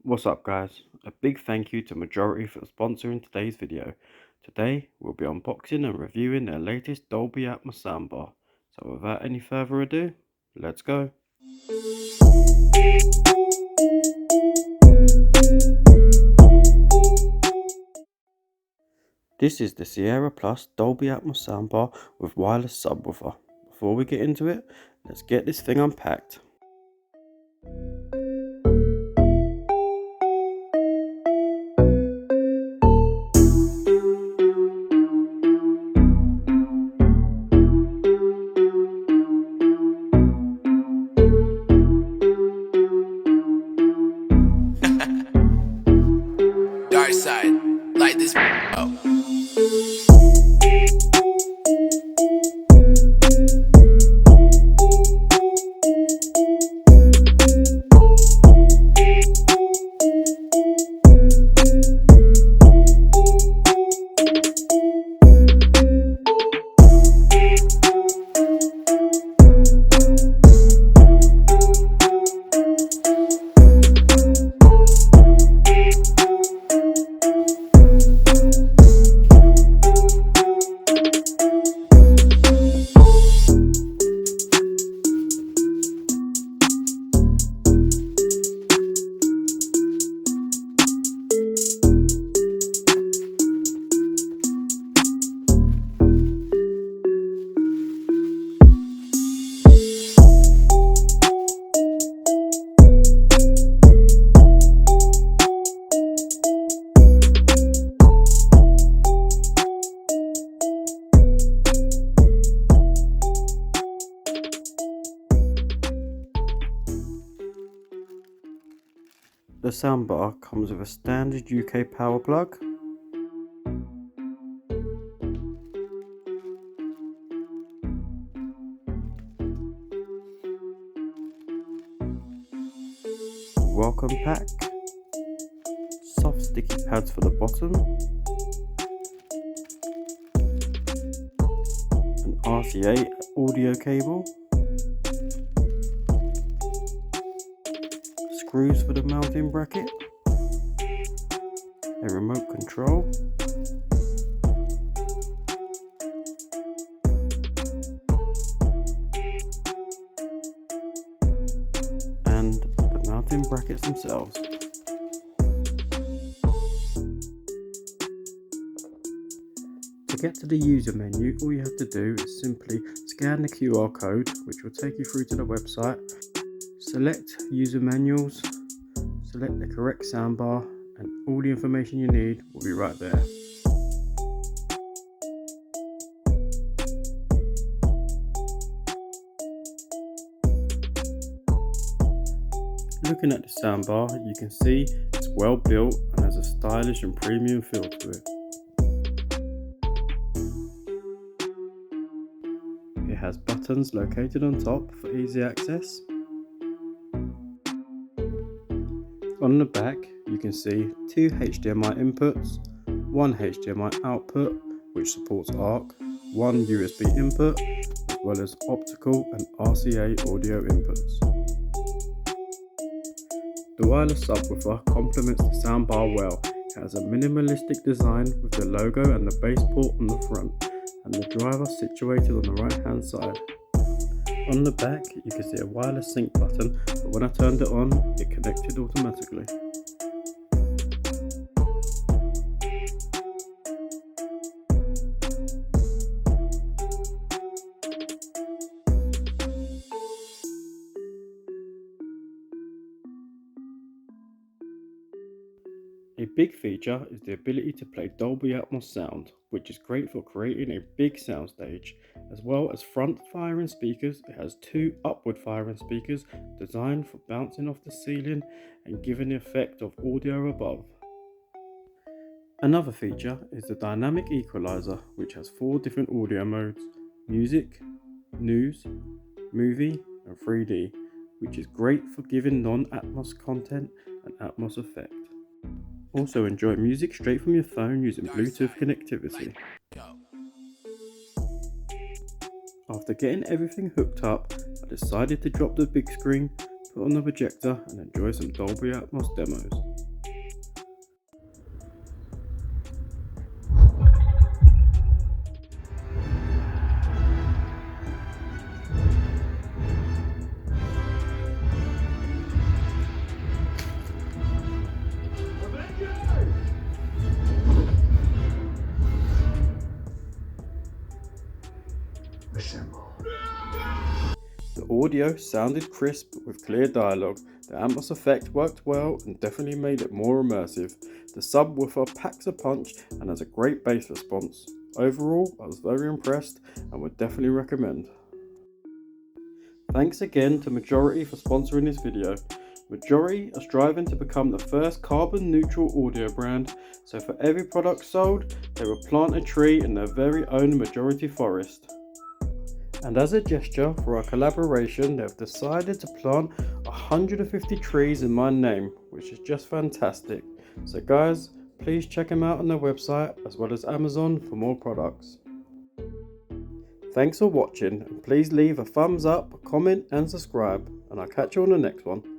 What's up guys? A big thank you to Majority for sponsoring today's video. Today we'll be unboxing and reviewing their latest Dolby Atmos Soundbar. So without any further ado, let's go. This is the Sierra Plus Dolby Atmos Soundbar with Wireless Subwoofer. Before we get into it, let's get this thing unpacked. Dark side, like this. Oh. The soundbar comes with a standard UK power plug, welcome pack, soft sticky pads for the bottom, an RCA audio cable, screws for the mounting bracket, a remote control, and the mounting brackets themselves. To get to the user menu, all you have to do is simply scan the QR code, which will take you through to the website. Select user manuals, select the correct soundbar, and all the information you need will be right there. Looking at the soundbar, you can see it's well built and has a stylish and premium feel to it. It has buttons located on top for easy access. On the back, you can see two HDMI inputs, one HDMI output which supports ARC, one USB input, as well as optical and RCA audio inputs. The wireless subwoofer complements the soundbar well. It has a minimalistic design with the logo and the bass port on the front, and the driver situated on the right hand side. On the back, you can see a wireless sync button, but when I turned it on, it connected automatically. A big feature is the ability to play Dolby Atmos sound, which is great for creating a big soundstage. As well as front firing speakers, it has two upward firing speakers designed for bouncing off the ceiling and giving the effect of audio above. Another feature is the dynamic equalizer, which has 4 different audio modes: music, news, movie and 3D, which is great for giving non-Atmos content an Atmos effect. Also enjoy music straight from your phone using Bluetooth connectivity. After getting everything hooked up, I decided to drop the big screen, put on the projector and enjoy some Dolby Atmos demos. Assemble. The audio sounded crisp with clear dialogue, the Atmos effect worked well and definitely made it more immersive. The subwoofer packs a punch and has a great bass response. Overall, I was very impressed and would definitely recommend. Thanks again to Majority for sponsoring this video. Majority are striving to become the first carbon neutral audio brand, so for every product sold, they will plant a tree in their very own Majority forest. And as a gesture for our collaboration, they've decided to plant 150 trees in my name, which is just fantastic. So guys, please check them out on their website as well as Amazon for more products. Thanks for watching, and please leave a thumbs up, comment and subscribe, and I'll catch you on the next one.